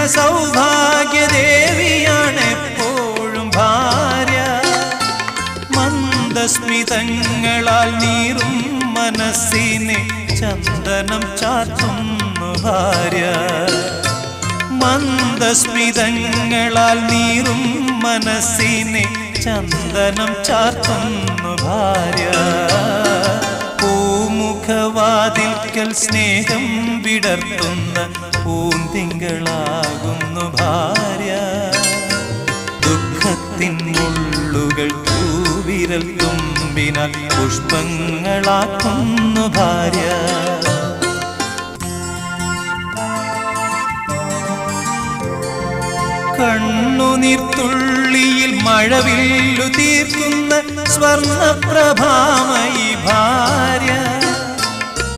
സൗഭാഗ്യദേവിയാണ് എപ്പോഴും ഭാര്യ. മന്ദസ്മിതങ്ങളാൽ നീറും മനസ്സിനെ ചന്ദനം ചാർത്തുന്നു ഭാര്യ. മന്ദസ്മിതങ്ങളാൽ നീറും മനസ്സിനെ ചന്ദനം ചാർത്തുന്നു ഭാര്യ. പൂമുഖവാതിൽക്കൽ സ്നേഹം വിടർത്തുന്ന പൂന്തിങ്കളാകുന്നു ഭാര്യ. ദുഃഖത്തിൻ മുള്ളുകൾ പൂവിരൽ തുമ്പിനാൽ പുഷ്പങ്ങളാക്കുന്നു ഭാര്യ. കണ്ണുനീർത്തുള്ളിയിൽ മഴവില്ലു തീർക്കുന്ന സ്വർണപ്രഭാമയി ഭാര്യ.